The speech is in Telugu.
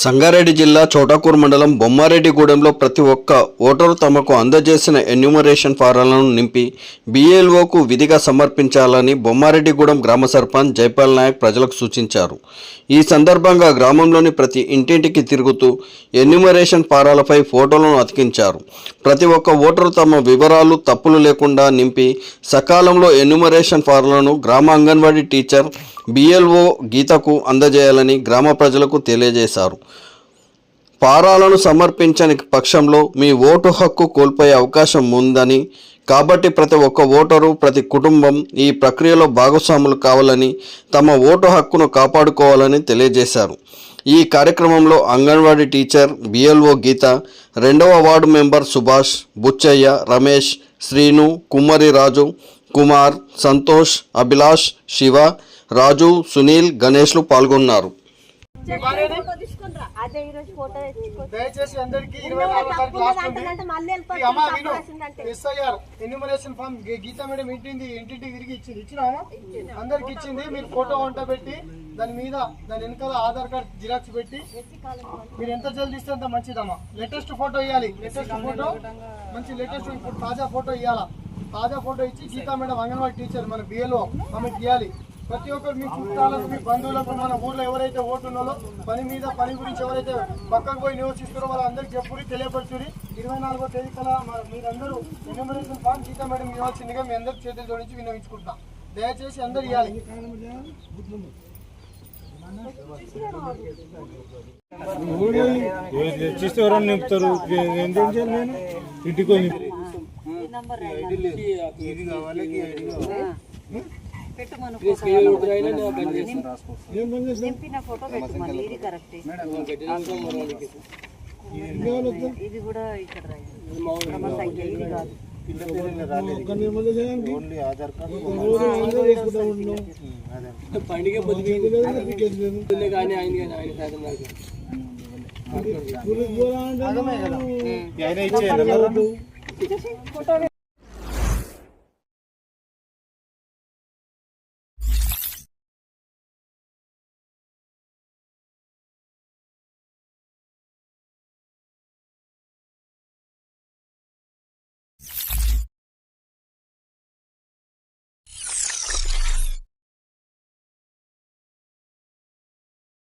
సంగారెడ్డి జిల్లా చోటకూరు మండలం బొమ్మారెడ్డిగూడెంలో ప్రతి ఒక్క ఓటరు తమకు అందజేసిన ఎన్యూమరేషన్ ఫారాలను నింపి BLOకు విధిగా సమర్పించాలని బొమ్మారెడ్డిగూడెం గ్రామ సర్పంచ్ జైపాల్ నాయక్ ప్రజలకు సూచించారు. ఈ సందర్భంగా గ్రామంలోని ప్రతి ఇంటింటికి తిరుగుతూ ఎన్యూమరేషన్ ఫారాలపై ఫోటోలను అతికించారు. ప్రతి ఒక్క ఓటరు తమ వివరాలు తప్పులు లేకుండా నింపి సకాలంలో ఎన్యూమరేషన్ ఫారాలను గ్రామ అంగన్వాడీ టీచర్ BLO గీతకు అందజేయాలని గ్రామ ప్రజలకు తెలియజేశారు. ఫారాలను సమర్పించని పక్షంలో మీ ఓటు హక్కు కోల్పోయే అవకాశం ఉందని, కాబట్టి ప్రతి ఒక్క ఓటరు, ప్రతి కుటుంబం ఈ ప్రక్రియలో భాగస్వాములు కావాలని, తమ ఓటు హక్కును కాపాడుకోవాలని తెలియజేశారు. ఈ కార్యక్రమంలో అంగన్వాడీ టీచర్ BLO గీత, 2వ వార్డు మెంబర్ సుభాష్, బుచ్చయ్య, రమేష్, శ్రీను, కుమ్మరి రాజు, కుమార్, సంతోష్, అభిలాష్, శివ, రాజు, సునీల్, గణేష్లు పాల్గొన్నారు. దయచేసి అందరికి 24 తారీఖు last SIR enumeration form Geeta madam ఇంటింటికి తిరిగి ఇచ్చినామా అందరికి ఇచ్చింది. మీరు ఫోటో వంట పెట్టి దాని వెనకాల ఆధార్ కార్డ్ జిరాక్స్ పెట్టి మీరు ఎంత జల్దీ ఇస్తే అంత మంచిదమ్మా. లేటెస్ట్ ఫోటో ఇవ్వాలి. లేటెస్ట్ ఫోటో మంచి లేటెస్ట్ ఇప్పుడు తాజా ఫోటో ఇవ్వాలా. తాజా ఫోటో ఇచ్చి గీతా మేడం అంగన్వాడీ టీచర్ మన BLO ఆమెకి ఇవ్వాలి. ప్రతి ఒక్కరు మీ చుట్టాలకు, మీ బంధువులకు, మన ఊర్లో ఎవరైతే ఓటు ఉన్నారో పని గురించి ఎవరైతే పక్కకు పోయి నివసిస్తారో వాళ్ళందరికీ చెప్పుడి తెలియపరచుడి. 24వ తేదీ కల్లా మీరందరూ ఎన్యూమరేషన్ ఫామ్ గీతా మేడం ఇవ్వాల్సిందిగా మీ అందరి చేతుల జోడించి విన్నవించుకుంటున్నాం. దయచేసి అందరు ఇవ్వాలి. నింపుతారు ఇంటికి నింపిన ఫోటో పెట్టుకోండి. ఇది కరెక్ట్. ఇది కూడా ఇక్కడ సంఖ్య ఇది కాదు. ఆధార్ కార్డు పండుగ